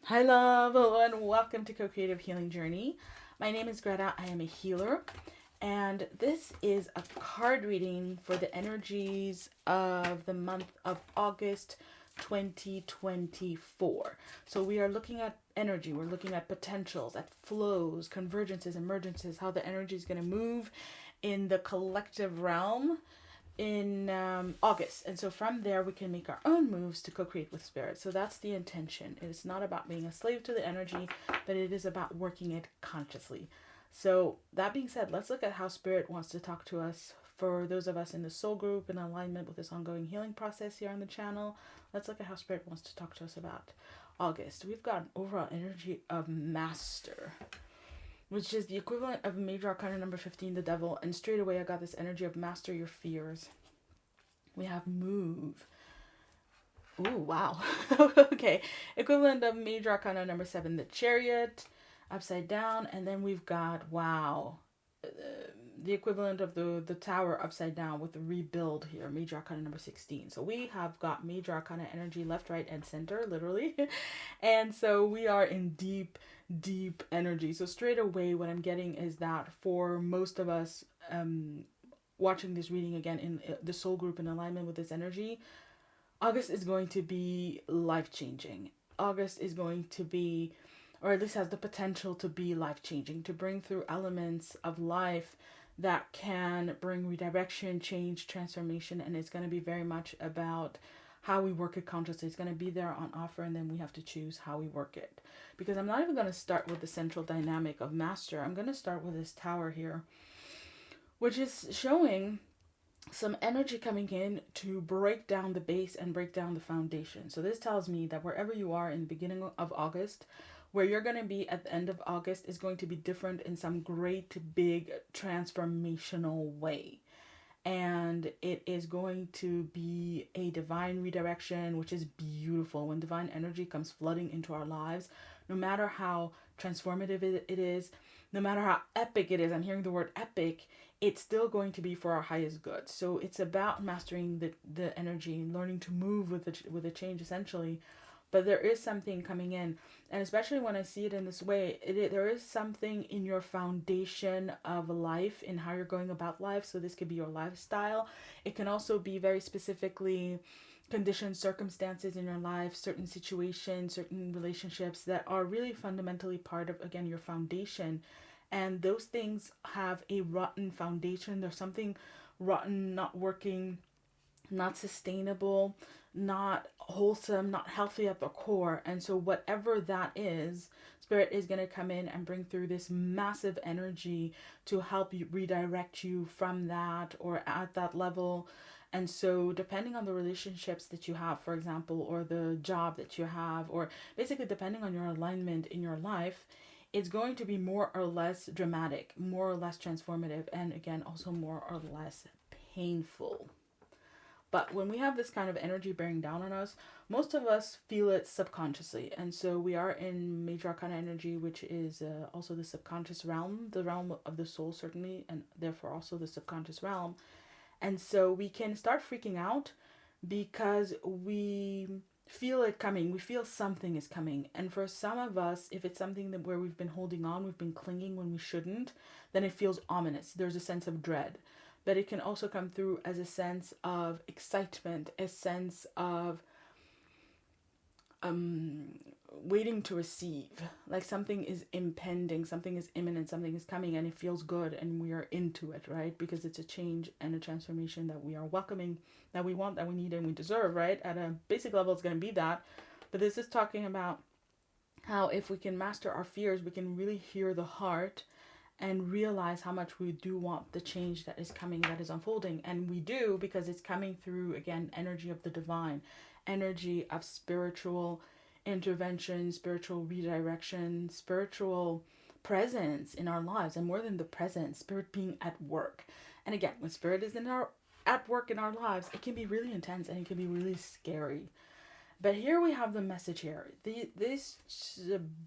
Hi, love. Hello, and welcome to Co-Creative Healing Journey. My name is Greta. I am a healer, and this is a card reading for the energies of the month of August 2024. So we are looking at energy. We're looking at potentials, at flows, convergences, emergences, how the energy is going to move in the collective realm in August. And so from there, we can make our own moves to co create with spirit. So that's the intention. It is not about being a slave to the energy, but it is about working it consciously. So, that being said, let's look at how spirit wants to talk to us. For those of us in the soul group in alignment with this ongoing healing process here on the channel, let's look at how spirit wants to talk to us about August. We've got an overall energy of master, which is the equivalent of major arcana number 15, the devil. And straight away, I got this energy of master your fears. We have move. Ooh, wow. Okay. Equivalent of major arcana number 7, the chariot, upside down. And then we've got, wow, the equivalent of the tower upside down with the rebuild here, major arcana number 16. So we have got major arcana energy left, right, and center, literally. And so we are in deep energy. So straight away, what I'm getting is that for most of us, watching this reading again in the soul group in alignment with this energy, August is going to be life changing. August is going to be, or at least has the potential to be life changing, to bring through elements of life that can bring redirection, change, transformation, and it's going to be very much about how we work it consciously. It's going to be there on offer, and then we have to choose how we work it. Because I'm not even going to start with the central dynamic of master. I'm going to start with this tower here, which is showing some energy coming in to break down the base and break down the foundation. So this tells me that wherever you are in the beginning of August, where you're going to be at the end of August is going to be different in some great big transformational way. And it is going to be a divine redirection, which is beautiful. When divine energy comes flooding into our lives, no matter how transformative it is, no matter how epic it is, I'm hearing the word epic, it's still going to be for our highest good. So it's about mastering the energy and learning to move with the change, essentially. But there is something coming in, and especially when I see it in this way, there is something in your foundation of life, in how you're going about life. So this could be your lifestyle. It can also be very specifically conditions, circumstances in your life, certain situations, certain relationships that are really fundamentally part of, again, your foundation. And those things have a rotten foundation. There's something rotten, not working, not sustainable, not wholesome, not healthy at the core. And so, whatever that is, spirit is going to come in and bring through this massive energy to help you redirect you from that or at that level. And so, depending on the relationships that you have, for example, or the job that you have, or basically depending on your alignment in your life, it's going to be more or less dramatic, more or less transformative, and again, also more or less painful. But when we have this kind of energy bearing down on us, most of us feel it subconsciously. And so we are in major arcana energy, which is also the subconscious realm, the realm of the soul, certainly, and therefore also the subconscious realm. And so we can start freaking out because we feel it coming. We feel something is coming. And for some of us, if it's something that where we've been holding on, we've been clinging when we shouldn't, then it feels ominous. There's a sense of dread. But it can also come through as a sense of excitement, a sense of waiting to receive. Like something is impending, something is imminent, something is coming, and it feels good, and we are into it, right? Because it's a change and a transformation that we are welcoming, that we want, that we need, and we deserve, right? At a basic level, it's going to be that. But this is talking about how if we can master our fears, we can really hear the heart and realize how much we do want the change that is coming, that is unfolding. And we do, because it's coming through, again, energy of the divine, energy of spiritual intervention, spiritual redirection, spiritual presence in our lives. And more than the presence, spirit being at work. And again, when spirit is at work in our lives, it can be really intense and it can be really scary. But here we have the message here. This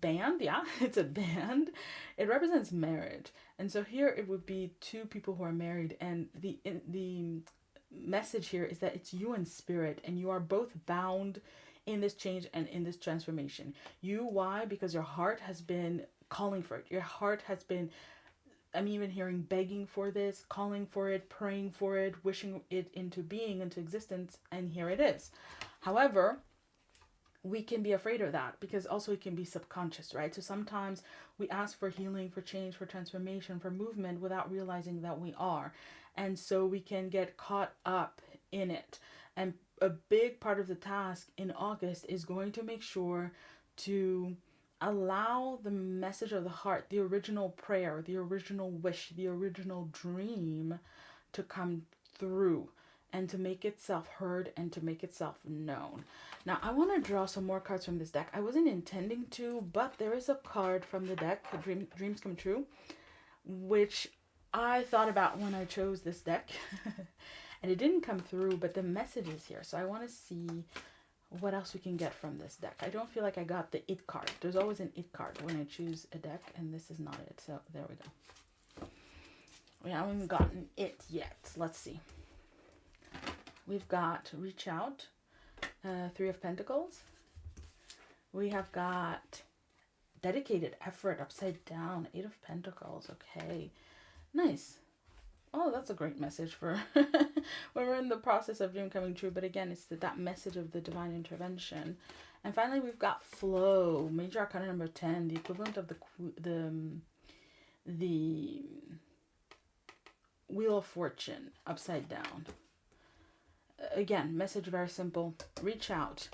band, yeah, it's a band. It represents marriage. And so here it would be two people who are married. And the message here is that it's you and spirit. And you are both bound in this change and in this transformation. Why? Because your heart has been calling for it. Your heart has been, I'm even hearing begging for this, calling for it, praying for it, wishing it into being, into existence, and here it is. However, we can be afraid of that because also it can be subconscious, right? So sometimes we ask for healing, for change, for transformation, for movement without realizing that we are. And so we can get caught up in it. And a big part of the task in August is going to make sure to allow the message of the heart, the original prayer, the original wish, the original dream to come through and to make itself heard and to make itself known. Now, I want to draw some more cards from this deck. I wasn't intending to, but there is a card from the deck, Dreams Come True, which I thought about when I chose this deck. And it didn't come through, but the message is here. So I want to see what else we can get from this deck. I don't feel like I got the it card. There's always an it card when I choose a deck, and this is not it. So there we go. We haven't gotten it yet. Let's see. We've got Reach Out, Three of Pentacles. We have got Dedicated Effort, upside down, Eight of Pentacles. Okay, nice. Oh, that's a great message for when we're in the process of dream coming true. But again, it's that message of the divine intervention. And finally, we've got Flow, Major Arcana number 10, the equivalent of the Wheel of Fortune, upside down. Again, message very simple. Reach out.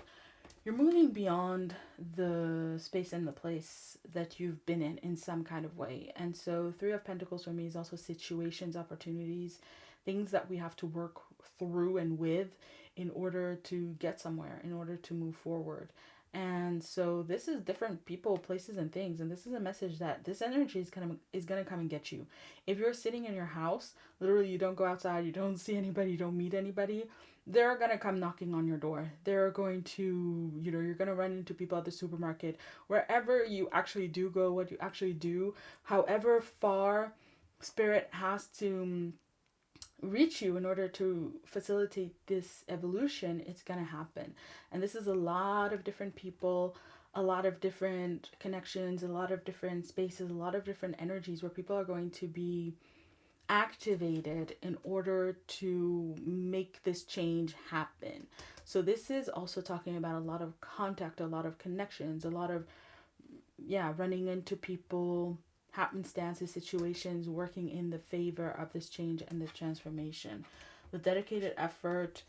You're moving beyond the space and the place that you've been in some kind of way. And so Three of Pentacles for me is also situations, opportunities, things that we have to work through and with in order to get somewhere, in order to move forward. And so this is different people, places, and things. And this is a message that this energy is gonna come and get you. If you're sitting in your house, literally you don't go outside, you don't see anybody, you don't meet anybody, they're gonna come knocking on your door. They're going to, you're gonna run into people at the supermarket, wherever you actually do go, what you actually do, however far spirit has to reach you in order to facilitate this evolution, it's gonna happen. And this is a lot of different people, a lot of different connections, a lot of different spaces, a lot of different energies where people are going to be activated in order to make this change happen. So this is also talking about a lot of contact, a lot of connections, a lot of running into people, happenstances, situations working in the favor of this change and this transformation. With dedicated effort,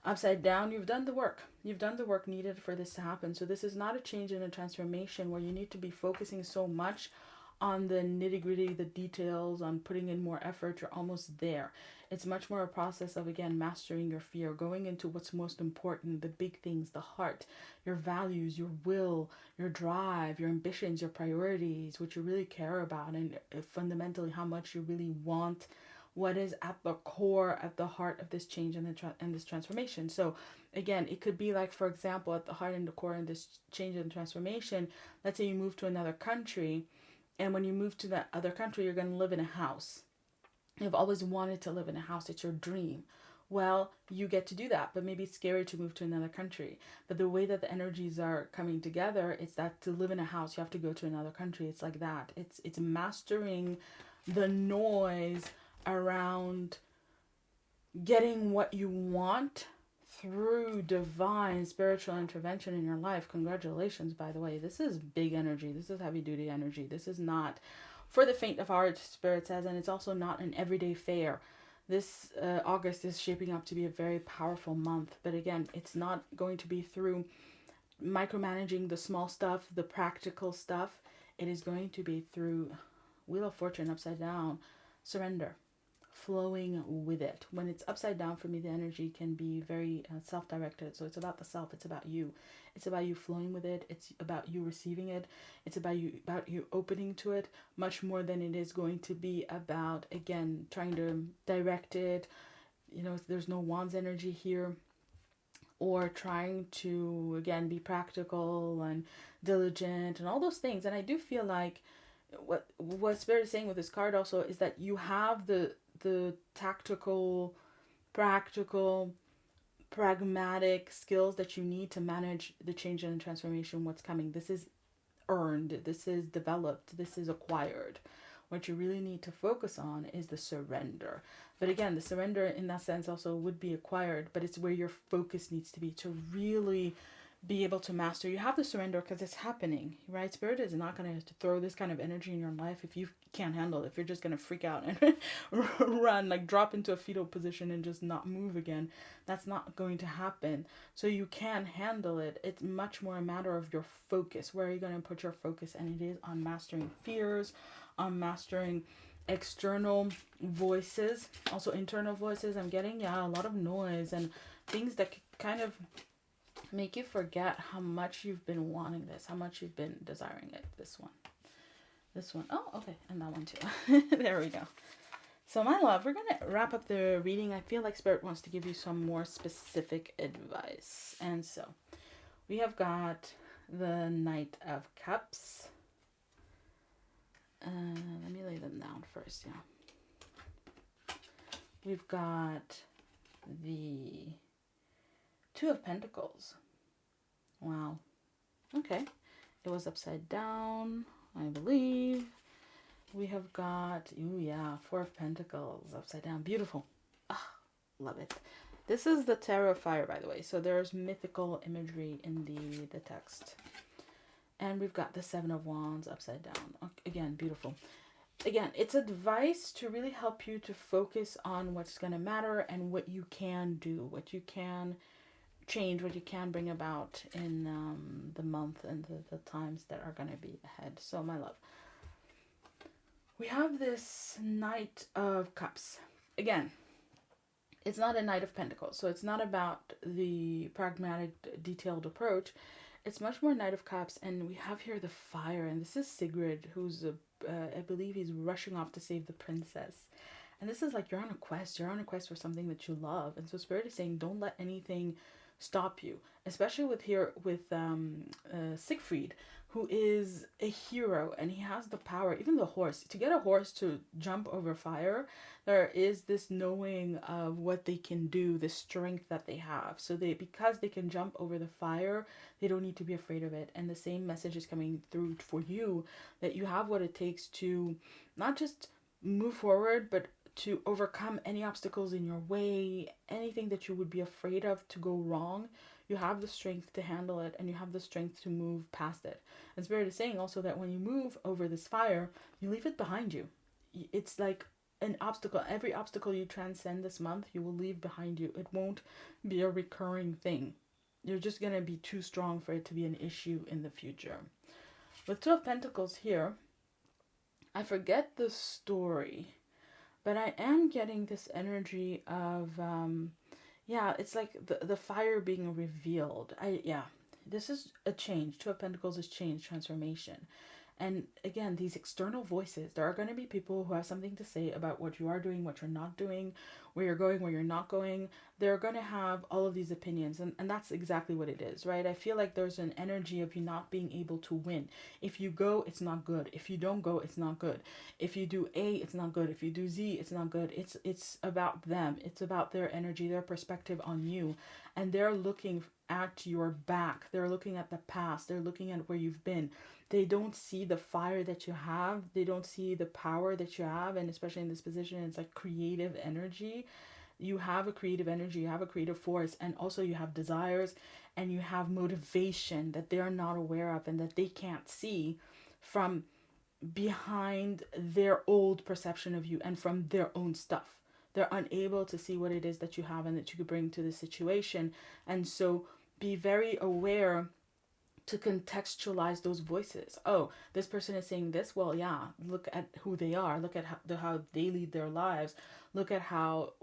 upside down, you've done the work. You've done the work needed for this to happen. So this is not a change and a transformation where you need to be focusing so much on the nitty-gritty, the details, on putting in more effort. You're almost there. It's much more a process of, again, mastering your fear, going into what's most important, the big things, the heart, your values, your will, your drive, your ambitions, your priorities, what you really care about, and fundamentally how much you really want, what is at the core, at the heart of this change and this transformation. So again, it could be like, for example, at the heart and the core in this change and transformation, let's say you move to another country, and when you move to that other country, you're going to live in a house. You've always wanted to live in a house. It's your dream. Well, you get to do that, but maybe it's scary to move to another country. But the way that the energies are coming together, it's that to live in a house, you have to go to another country. It's like that. It's mastering the noise around getting what you want through divine spiritual intervention in your life. Congratulations, by the way. This is big energy. This is heavy duty energy. This is not for the faint of heart, Spirit says, and it's also not an everyday fare. This August is shaping up to be a very powerful month. But again, it's not going to be through micromanaging the small stuff, the practical stuff. It is going to be through Wheel of Fortune upside down, surrender, flowing with it. When it's upside down, for me, the energy can be very self-directed. So it's about the self. It's about you. It's about you flowing with it. It's about you receiving it. It's about you opening to it much more than it is going to be about, again, trying to direct it. There's no wands energy here, or trying to, again, be practical and diligent and all those things. And I do feel like what Spirit is saying with this card also is that you have the tactical, practical pragmatic skills that you need to manage the change and transformation, what's coming. This is earned, this is developed, this is acquired. What you really need to focus on is the surrender. But again, the surrender in that sense also would be acquired, but it's where your focus needs to be to really be able to master. You have the surrender because it's happening, right? Spirit is not going to throw this kind of energy in your life if you can't handle it, if you're just going to freak out and run, like drop into a fetal position and just not move again. That's not going to happen. So you can handle it. It's much more a matter of your focus. Where are you going to put your focus? And it is on mastering fears, on mastering external voices, also internal voices. I'm getting, a lot of noise and things that kind of make you forget how much you've been wanting this, how much you've been desiring it. This one. Oh, okay. And that one too. There we go. So my love, we're going to wrap up the reading. I feel like Spirit wants to give you some more specific advice. And so we have got the Knight of Cups. Let me lay them down first, We've got the Two of Pentacles. Wow. Okay. It was upside down, I believe. We have got, Four of Pentacles upside down. Beautiful. Love it. This is the Tarot of Fire, by the way. So there's mythical imagery in the text. And we've got the Seven of Wands upside down. Again, beautiful. Again, it's advice to really help you to focus on what's going to matter and what you can do, what you can change, what you can bring about in the month and the times that are going to be ahead. So, my love, we have this Knight of Cups. Again, it's not a Knight of Pentacles, so it's not about the pragmatic, detailed approach. It's much more Knight of Cups, and we have here the fire, and this is Sigrid, who's, I believe he's rushing off to save the princess. And this is like you're on a quest for something that you love. And so Spirit is saying, don't let anything stop you, especially with Siegfried, who is a hero, and he has the power, even the horse, to get a horse to jump over fire. There is this knowing of what they can do, the strength that they have. So because they can jump over the fire, they don't need to be afraid of it. And the same message is coming through for you, that you have what it takes to not just move forward, but to overcome any obstacles in your way, anything that you would be afraid of to go wrong. You have the strength to handle it, and you have the strength to move past it. And Spirit is saying also that when you move over this fire, you leave it behind you. It's like an obstacle. Every obstacle you transcend this month, you will leave behind you. It won't be a recurring thing. You're just going to be too strong for it to be an issue in the future. With Two of Pentacles here, I forget the story, but I am getting this energy of, it's like the fire being revealed. This is a change. Two of Pentacles is change, transformation. And again, these external voices, there are going to be people who have something to say about what you are doing, what you're not doing, where you're going, where you're not going. They're going to have all of these opinions. And that's exactly what it is, right? I feel like there's an energy of you not being able to win. If you go, it's not good. If you don't go, it's not good. If you do A, it's not good. If you do Z, it's not good. It's about them. It's about their energy, their perspective on you. And they're looking at your back. They're looking at the past. They're looking at where you've been. They don't see the fire that you have. They don't see the power that you have. And especially in this position, it's like creative energy. You have a creative energy. You have a creative force. And also you have desires and you have motivation that they're not aware of and that they can't see from behind their old perception of you and from their own stuff. They're unable to see what it is that you have and that you could bring to the situation. And so be very aware to contextualize those voices. Oh, this person is saying this. Well, yeah, look at who they are. Look at how they lead their lives. Look at how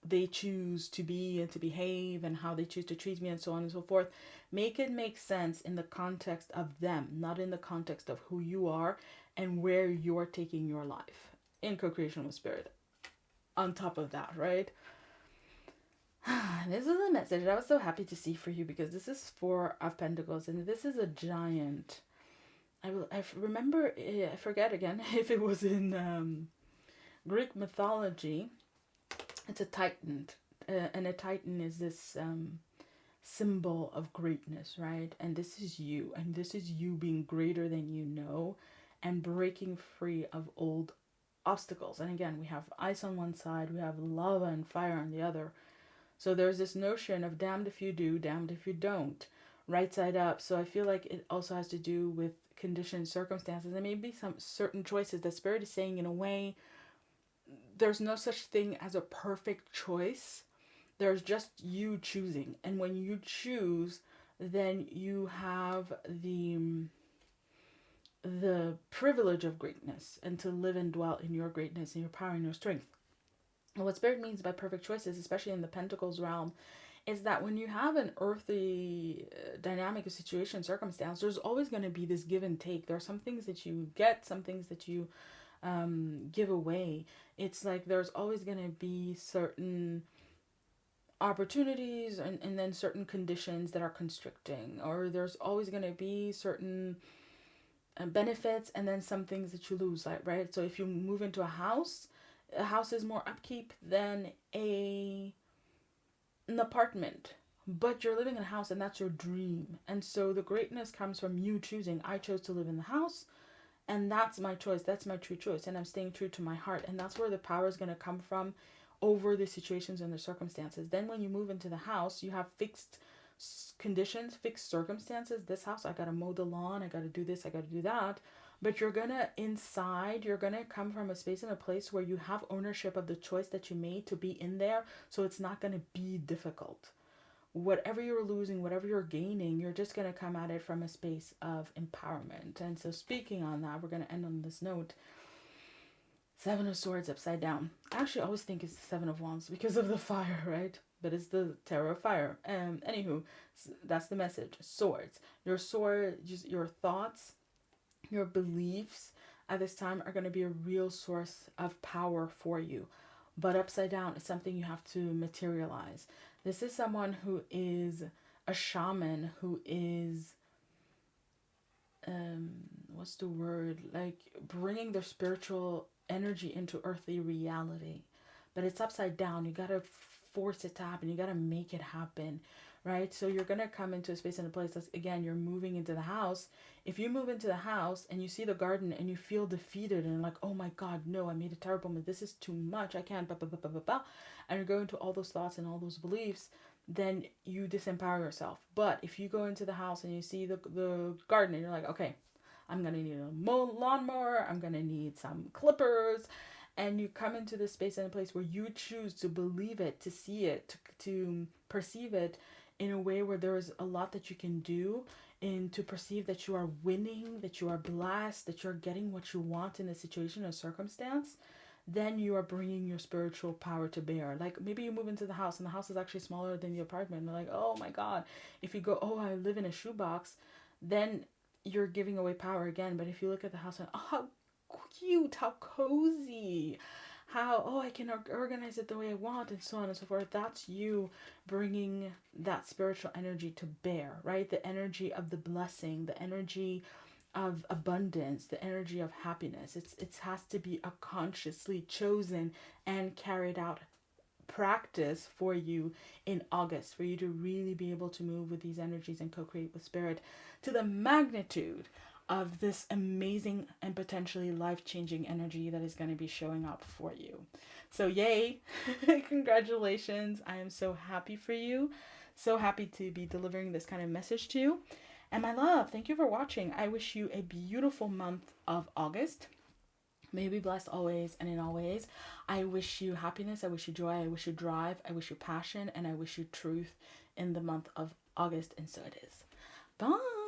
they choose to be and to behave and how they choose to treat me and so on and so forth. Make it make sense in the context of them, not in the context of who you are and where you're taking your life in co-creation with Spirit. On top of that, right? This is a message that I was so happy to see for you, because this is Four of Pentacles and this is a giant. I remember, I forget again if it was in Greek mythology. It's a titan. And a Titan is this symbol of greatness, right? And this is you. And this is you being greater than you know and breaking free of old obstacles. And again, we have ice on one side, we have lava and fire on the other. So there's this notion of damned if you do, damned if you don't, right side up. So I feel like it also has to do with conditions, circumstances, and maybe some certain choices that Spirit is saying in a way, there's no such thing as a perfect choice. There's just you choosing. And when you choose, then you have the privilege of greatness and to live and dwell in your greatness and your power and your strength. And what Spirit means by perfect choices, especially in the Pentacles realm, is that when you have an earthly dynamic of situation, circumstance, there's always going to be this give and take. There are some things that you get, some things that you give away. It's like there's always going to be certain opportunities and then certain conditions that are constricting, or there's always going to be certain benefits and then some things that you lose, like, right? So if you move into a house is more upkeep than an apartment, but you're living in a house and that's your dream. And so the greatness comes from you choosing. I chose to live in the house, and that's my choice. That's my true choice, and I'm staying true to my heart. And that's where the power is going to come from over the situations and the circumstances. Then when you move into the house, you have fixed conditions, fixed circumstances. This house, I gotta mow the lawn, I gotta do this, I gotta do that. But you're gonna come from a space and a place where you have ownership of the choice that you made to be in there. So it's not gonna be difficult. Whatever you're losing, whatever you're gaining, you're just gonna come at it from a space of empowerment. And so speaking on that, we're gonna end on this note. Seven of Swords upside down. I actually always think it's the Seven of Wands because of the fire, right? But it's the Terror of Fire. Anywho, that's the message. Swords. Your sword, just your thoughts, your beliefs at this time are going to be a real source of power for you. But upside down is something you have to materialize. This is someone who is a shaman, who is what's the word? Like bringing their spiritual energy into earthly reality. But it's upside down. You got to force it to happen. You got to make it happen, right? So you're going to come into a space and a place that's, again, you're moving into the house. If you move into the house and you see the garden and you feel defeated and like, oh my God, no, I made a terrible mistake. This is too much. I can't, and you're going to all those thoughts and all those beliefs, then you disempower yourself. But if you go into the house and you see the garden and you're like, okay, I'm going to need a lawnmower, I'm going to need some clippers, and you come into this space and a place where you choose to believe it, to see it, to perceive it in a way where there is a lot that you can do, and to perceive that you are winning, that you are blessed, that you're getting what you want in a situation or circumstance, then you are bringing your spiritual power to bear. Like maybe you move into the house and the house is actually smaller than the apartment. And they're like, oh my God. If you go, oh, I live in a shoebox, then you're giving away power again. But if you look at the house and, oh, how cute, how cozy, how, oh, I can organize it the way I want, and so on and so forth. That's you bringing that spiritual energy to bear, right? The energy of the blessing, the energy of abundance, the energy of happiness. It has to be a consciously chosen and carried out practice for you in August, for you to really be able to move with these energies and co-create with Spirit to the magnitude of this amazing and potentially life-changing energy that is going to be showing up for you. So yay, congratulations. I am so happy for you. So happy to be delivering this kind of message to you. And my love, thank you for watching. I wish you a beautiful month of August. May you be blessed always and in all ways. I wish you happiness, I wish you joy, I wish you drive, I wish you passion, and I wish you truth in the month of August. And so it is. Bye.